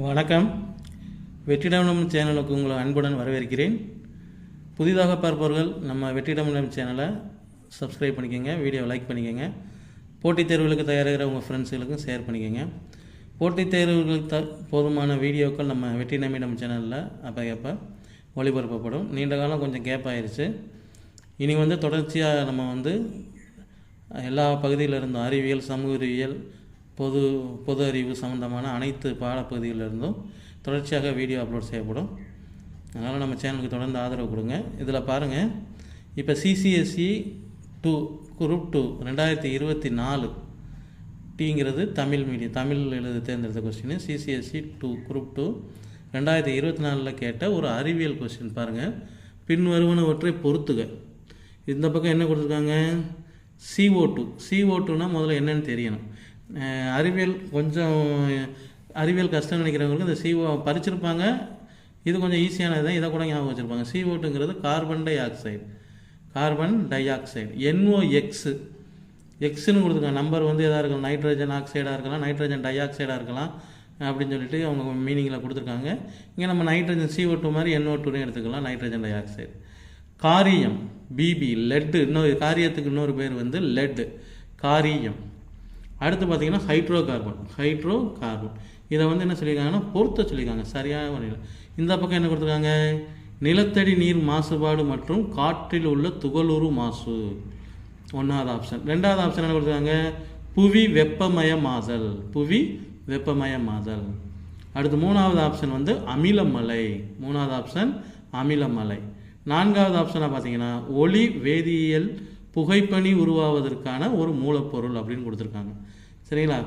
வணக்கம். வெற்றிடம் சேனலுக்கு உங்களை அன்புடன் வரவேற்கிறேன். புதிதாக பார்ப்பவர்கள் நம்ம வெற்றிடம் சேனலை சப்ஸ்கிரைப் பண்ணிக்கோங்க, வீடியோவை லைக் பண்ணிக்கோங்க. போட்டித் தேர்வுகளுக்கு தயாராகிற உங்கள் ஃப்ரெண்ட்ஸுகளுக்கும் ஷேர் பண்ணிக்கோங்க. போட்டித் தேர்வுகளுக்கு போதுமான வீடியோக்கள் நம்ம வெற்றிடம் சேனலில் அப்போ ஒளிபரப்பப்படும். நீண்ட காலம் கொஞ்சம் கேப் ஆயிடுச்சு. இனி தொடர்ச்சியாக நம்ம எல்லா பகுதியில் இருந்தும் அறிவியல், சமூக அறிவியல், பொது அறிவு சம்மந்தமான அனைத்து பாடப்பகுதிகளிலிருந்தும் தொடர்ச்சியாக வீடியோ அப்லோட் செய்யப்படும். அதனால் நம்ம சேனலுக்கு தொடர்ந்து ஆதரவு கொடுங்க. இதில் பாருங்கள், இப்போ CCSE 2 குரூப் 2 2024 டிங்கிறது தமிழ் மீடியம், தமிழ் எழுத தேர்ந்தெடுத்த கொஸ்டின். CCSE 2 குரூப் 2 2024 கேட்ட ஒரு அறிவியல் கொஸ்டின் பாருங்கள். பின்வருவனவற்றை பொறுத்துக. இந்த பக்கம் என்ன கொடுத்துருக்காங்க? CO2னா முதல்ல என்னன்னு தெரியணும். அறிவியல் கஷ்டம் நினைக்கிறவங்களுக்கு இந்த CO பறிச்சிருப்பாங்க. இது கொஞ்சம் ஈஸியானது தான், இதை கூட ஞாபகம் வச்சுருப்பாங்க. CO2ங்கிறது கார்பன் டை ஆக்சைடு. எக்ஸ்ன்னு கொடுத்துருக்காங்க. நம்பர் எதாக இருக்கலாம், நைட்ரஜன் ஆக்சைடாக இருக்கலாம், நைட்ரஜன் டை ஆக்சைடாக இருக்கலாம் அப்படின்னு சொல்லிட்டு அவங்க மீனிங்கில் கொடுத்துருக்காங்க. இங்கே நம்ம நைட்ரஜன் CO2 மாதிரி NO2 எடுத்துக்கலாம், நைட்ரஜன் டை ஆக்சைடு. காரியம் BB, லெட்டு, இன்னொரு காரியத்துக்கு இன்னொரு பேர் லெட்டு, காரியம். அடுத்து பார்த்தீங்கன்னா ஹைட்ரோ கார்பன். இதை என்ன சொல்லியிருக்காங்கன்னா பொறுத்த சொல்லியிருக்காங்க சரியான முறையில். இந்த பக்கம் என்ன கொடுத்துருக்காங்க? நிலத்தடி நீர் மாசுபாடு மற்றும் காற்றில் உள்ள துகளுறு மாசு, 1வது ஆப்ஷன். 2வது ஆப்ஷன் என்ன கொடுத்துருக்காங்க? புவி வெப்பமயமாதல். அடுத்து 3வது ஆப்ஷன் அமிலமலை. 3வது ஆப்ஷன் அமிலமலை. 4வது ஆப்ஷனாக பார்த்தீங்கன்னா ஒளி வேதியியல் புகைப்பனி உருவாவதற்கான ஒரு மூலப்பொருள் அப்படின்னு கொடுத்துருக்காங்க. சரிங்களா?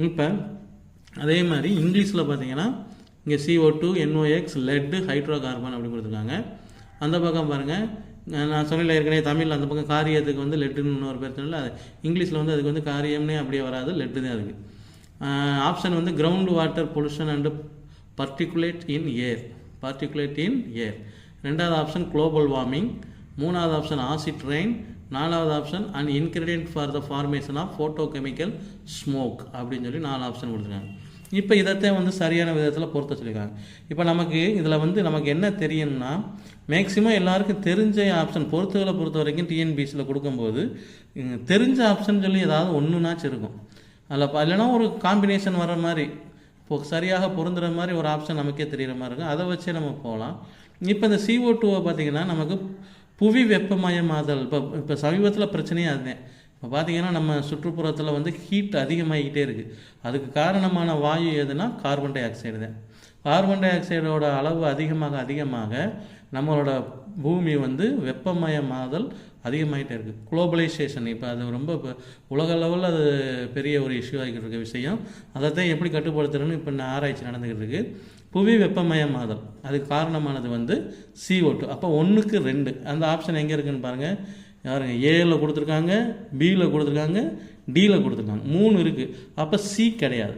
இப்போ அதே மாதிரி இங்கிலீஷில் பார்த்தீங்கன்னா இங்கே CO2, NOx, laddu, hydro carbon அப்படின்னு கொடுத்துருக்காங்க. அந்த பக்கம் பாருங்கள், நான் சொன்னல ஏற்கனவே தமிழில் அந்த பக்கம் காரியத்துக்கு லெட்டுன்னு இன்னொரு பேர் சொன்னல, அது இங்கிலீஷில் அதுக்கு காரியம்னே அப்படியே வராது, லெட்டு தான் இருக்குது. Option ground water pollution and particulate in air. 2வது ஆப்ஷன் குளோபல் வார்மிங். 3வது ஆப்ஷன் ஆசிட் ரெயின். 4வது option and ingredient for the formation of photochemical smog அப்படின்னு சொல்லி 4 ஆப்ஷன் கொடுத்துருக்காங்க. இப்போ இதைத்தான் சரியான விதத்தில் பொறுத்த சொல்லியிருக்காங்க. இப்போ நமக்கு இதில் நமக்கு என்ன தெரியணும்னா, மேக்சிமம் எல்லாருக்கும் தெரிஞ்ச ஆப்ஷன் பொறுத்த வரைக்கும் TNPSசியில் கொடுக்கும்போது தெரிஞ்ச ஆப்ஷன் சொல்லி ஏதாவது ஒன்றுனாச்சும் இருக்கும். அதில் இல்லைனா ஒரு காம்பினேஷன் வர மாதிரி, இப்போ சரியாக பொருந்துகிற மாதிரி ஒரு ஆப்ஷன் நமக்கே தெரிகிற மாதிரி இருக்கும். அதை வச்சே நம்ம போகலாம். இப்போ இந்த CO2 பார்த்திங்கன்னா நமக்கு புவி வெப்பமயமாதல் இப்போ சமீபத்தில் பிரச்சனையே அதுதான். இப்போ பார்த்திங்கன்னா நம்ம சுற்றுப்புறத்தில் ஹீட் அதிகமாகிக்கிட்டே இருக்குது. அதுக்கு காரணமான வாயு எதுனா கார்பன் டை ஆக்சைடு தான். கார்பன் டை ஆக்சைடோட அளவு அதிகமாக நம்மளோட பூமி வெப்பமயமாதல் அதிகமாகிட்டே இருக்குது. குளோபலைசேஷன் இப்போ அது ரொம்ப உலக லெவலில் அது பெரிய ஒரு இஷ்யூ ஆகிக்கிட்டு இருக்க விஷயம். அதைத்தான் எப்படி கட்டுப்படுத்துறதுன்னு இப்போ ஆராய்ச்சி நடந்துக்கிட்டு இருக்குது. புவி வெப்பமயமாதல் அதுக்கு காரணமானது CO2. அப்போ 1க்கு 2 அந்த ஆப்ஷன் எங்கே இருக்குதுன்னு பாருங்கள். யாருங்க? ஏயில் கொடுத்துருக்காங்க, பியில் கொடுத்துருக்காங்க, டியில் கொடுத்துருக்காங்க. 3 இருக்குது. அப்போ சி கிடையாது.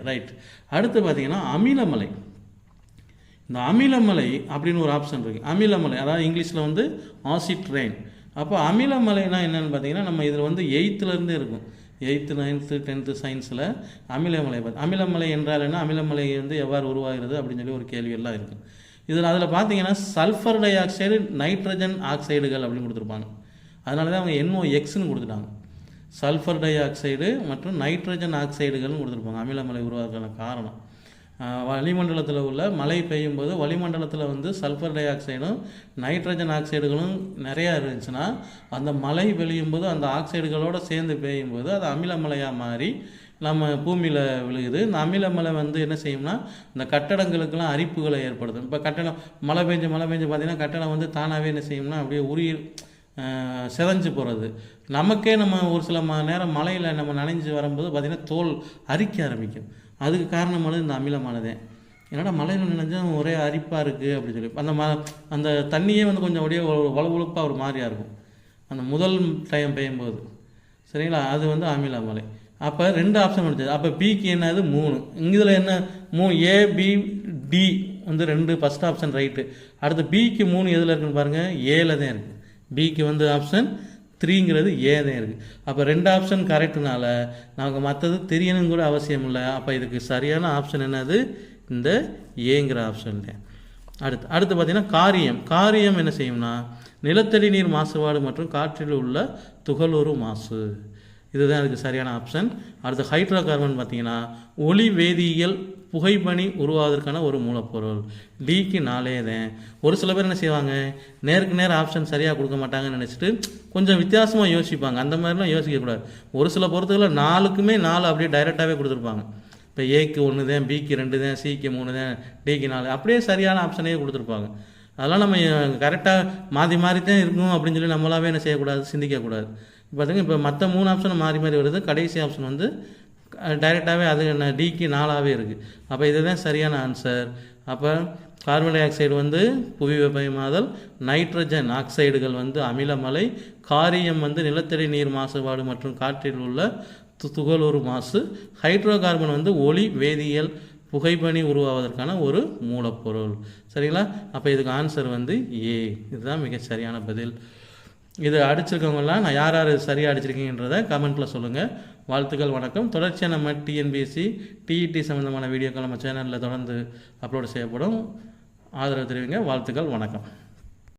ரைட். அடுத்து பார்த்தீங்கன்னா அமிலமலை. இந்த அமிலமலை அப்படின்னு ஒரு ஆப்ஷன் இருக்குது. அமிலமலை அதாவது இங்கிலீஷில் ஆசிட் ரெயின். அப்போ அமிலமலைனா என்னென்னு பார்த்தீங்கன்னா நம்ம இதில் 8th இருக்கும். 8th, 9th, 10th சயின்ஸில் அமிலமலை என்றால் என்ன, அமிலமலை எவ்வாறு உருவாகிறது அப்படின்னு சொல்லி ஒரு கேள்வியெல்லாம் இருக்குது. அதில் பார்த்தீங்கன்னா சல்ஃபர் டை ஆக்சைடு, நைட்ரஜன் ஆக்சைடுகள் அப்படின்னு கொடுத்துருப்பாங்க. அதனால தான் அவங்க NOxன்னு கொடுத்துட்டாங்க. சல்ஃபர் டை ஆக்சைடு மற்றும் நைட்ரஜன் ஆக்சைடுகள்னு கொடுத்துருப்பாங்க. அமிலமலை உருவாகிறதுக்கான காரணம் வளிமண்டலத்தில் உள்ள மழை பெய்யும் போது வளிமண்டலத்தில் சல்ஃபர் டை ஆக்சைடும் நைட்ரஜன் ஆக்சைடுகளும் நிறையா இருந்துச்சுன்னா அந்த மழை பெய்யும் போது அந்த ஆக்சைடுகளோடு சேர்ந்து பெய்யும் போது அது அமிலமலையாக மாறி நம்ம பூமியில் விழுகுது. இந்த அமிலமலை என்ன செய்யும்னா இந்த கட்டடங்களுக்கெல்லாம் அரிப்புகளை ஏற்படுத்தும். இப்போ கட்டடம் மழை பெஞ்சு பார்த்திங்கன்னா கட்டடம் தானாகவே என்ன செய்யும்னா அப்படியே செதஞ்சு போகிறது. நமக்கே நம்ம ஒரு சில நேரம் மழையில் நம்ம நனைஞ்சு வரும்போது பார்த்திங்கன்னா தோல் அரிக்க ஆரம்பிக்கும். அதுக்கு காரணமானது இந்த அமிலமானதே. என்னடா மழையில் நினைஞ்சால் ஒரே அரிப்பாக இருக்குது அப்படின்னு சொல்லி அந்த தண்ணியே கொஞ்சம் அப்படியே வலுவழுப்பாக ஒரு மாதிரியாக இருக்கும் அந்த முதல் டைம் பெய்யும்போது. சரிங்களா? அது அமிலமலை. அப்போ 2 ஆப்ஷன் வந்துச்சு. அப்போ பிக்கு என்னது 3. இதில் என்ன ABD 2 ஃபஸ்ட் ஆப்ஷன் ரைட்டு. அடுத்து பிக்கு 3 எதில் இருக்குன்னு பாருங்கள், ஏல தான் இருக்குது. பிக்கு ஆப்ஷன் 3ங்கிறது ஏ தான் இருக்குது. அப்போ 2 ஆப்ஷன் கரெக்டுனால நமக்கு மற்றது தெரியணும் கூட அவசியம் இல்லை. அப்போ இதுக்கு சரியான ஆப்ஷன் என்னது? இந்த ஏங்கிற ஆப்ஷன் தான். அடுத்து பார்த்தீங்கன்னா காரியம் என்ன செய்யும்னா நிலத்தடி நீர் மாசுபாடு மற்றும் காற்றில் உள்ள துகளூறு மாசு. இதுதான் அதுக்கு சரியான ஆப்ஷன். அடுத்து ஹைட்ரோ கார்பன் பார்த்தீங்கன்னா ஒளி வேதியியல் புகைப்பணி உருவாவதற்கான ஒரு மூலப்பொருள். டிக்கு 4 தான். ஒரு சில பேர் என்ன செய்வாங்க, நேருக்கு நேர் ஆப்ஷன் சரியாக கொடுக்க மாட்டாங்கன்னு நினச்சிட்டு கொஞ்சம் வித்தியாசமாக யோசிப்பாங்க. அந்த மாதிரிலாம் யோசிக்கக்கூடாது. ஒரு சில பொறுத்தவரை 4க்குமே 4 அப்படியே டைரெக்டாகவே கொடுத்துருப்பாங்க. இப்போ ஏக்கு 1 தான், பிக்கு 2 தான், சிக்கு 3 தான், டிக்கு 4 அப்படியே சரியான ஆப்ஷனே கொடுத்துருப்பாங்க. அதெல்லாம் நம்ம கரெக்டாக மாறி தான் இருக்கும் அப்படின்னு சொல்லி நம்மளாவே என்ன செய்யக்கூடாது, சிந்திக்கக்கூடாது. பார்த்துங்க இப்போ மற்ற 3 ஆப்ஷன் மாறி வருது. கடைசி ஆப்ஷன் வந்து டைரெக்டாகவே அது டிக்கு 4ஆகவே இருக்குது. அப்போ இதுதான் சரியான ஆன்சர். அப்போ கார்பன் டை ஆக்சைடு வந்து புவி வெப்பமயமாதல், நைட்ரஜன் ஆக்சைடுகள் வந்து அமிலமலை, காரியம் வந்து நிலத்தடி நீர் மாசுபாடு மற்றும் காற்றில் உள்ள துகளூறு மாசு, ஹைட்ரோ கார்பன் வந்து ஒளி வேதியியல் புகைப்பணி உருவாவதற்கான ஒரு மூலப்பொருள். சரிங்களா? அப்போ இதுக்கு ஆன்சர் வந்து ஏ. இதுதான் மிக சரியான பதில். இது அடிச்சிருக்கவங்கலாம் நான் யார் சரியாக அடிச்சிருக்கீங்கன்றதை கமெண்ட்டில் சொல்லுங்கள். வாழ்த்துக்கள், வணக்கம். தொடர்ச்சியாக நம்ம டிஎன்பிஎஸ்சி டிஇடி சம்மந்தமான வீடியோக்கள் நம்ம சேனலில் தொடர்ந்து அப்லோட் செய்யப்படும். ஆதரவு தெரிவிங்க. வாழ்த்துக்கள், வணக்கம்.